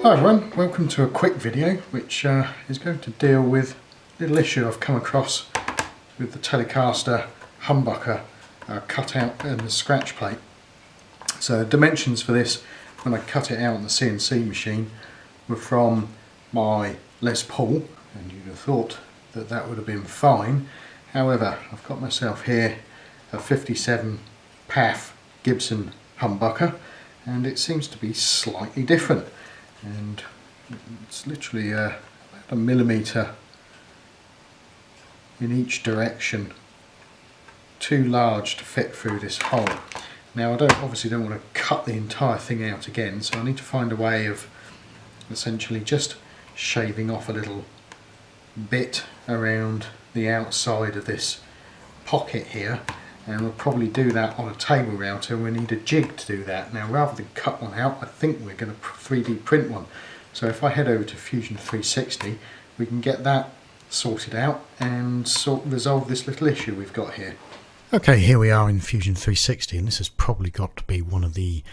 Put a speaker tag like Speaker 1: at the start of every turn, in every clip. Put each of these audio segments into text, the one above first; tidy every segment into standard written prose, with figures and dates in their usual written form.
Speaker 1: Hi everyone, welcome to a quick video which is going to deal with a little issue I've come across with the Telecaster humbucker cutout and the scratch plate. So dimensions for this when I cut it out on the CNC machine were from my Les Paul, and you'd have thought that that would have been fine. However, I've got myself here a 57 PAF Gibson humbucker and it seems to be slightly different. And it's literally about a millimetre in each direction, too large to fit through this hole. Now I obviously don't want to cut the entire thing out again, so I need to find a way of essentially just shaving off a little bit around the outside of this pocket here, and we'll probably do that on a table router, and we need a jig to do that. Now rather than cut one out, I think we're going to 3D print one. So if I head over to Fusion 360, we can get that sorted out and resolve this little issue we've got here. Okay, here we are in Fusion 360, and this has probably got to be one of the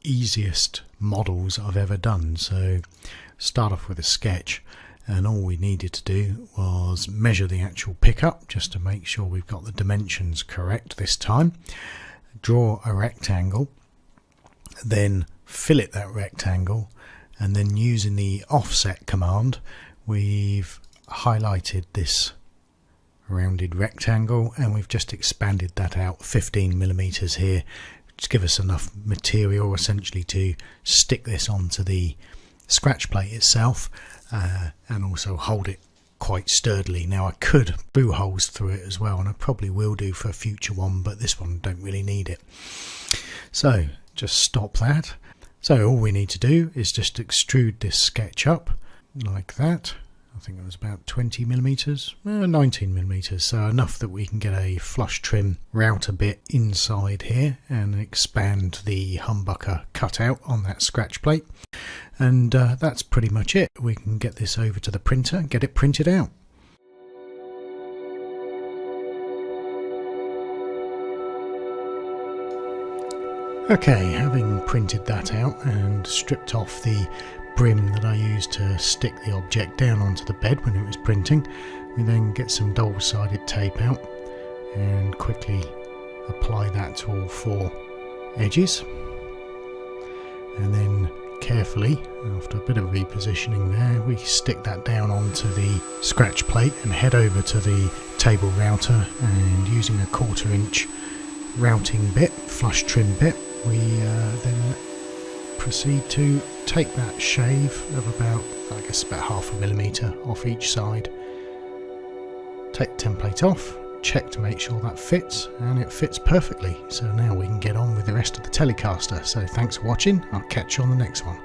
Speaker 1: easiest models I've ever done. So start off with a sketch, and all we needed to do was measure the actual pickup just to make sure we've got the dimensions correct this time. Draw a rectangle, then fillet that rectangle, and then using the offset command we've highlighted this rounded rectangle and we've just expanded that out 15 millimeters here to give us enough material essentially to stick this onto the scratch plate itself. And also hold it quite sturdily. Now I could boo holes through it as well, and I probably will do for a future one, but this one don't really need it. So just stop that. So all we need to do is just extrude this sketch up like that. I think it was about 20 millimeters, 19 millimeters, so enough that we can get a flush trim router bit inside here and expand the humbucker cutout on that scratch plate. And that's pretty much it. We can get this over to the printer and get it printed out. Okay, having printed that out and stripped off the brim that I used to stick the object down onto the bed when it was printing, we then get some double-sided tape out and quickly apply that to all four edges, and then carefully, after a bit of repositioning there, we stick that down onto the scratch plate and head over to the table router, and using a 1/4 inch routing bit, flush trim bit, we then proceed to take that shave of about, I guess about 1/2 millimeter off each side, take the template off, check to make sure that fits, and it fits perfectly. So now we can get on with the rest of the Telecaster. So thanks for watching, I'll catch you on the next one.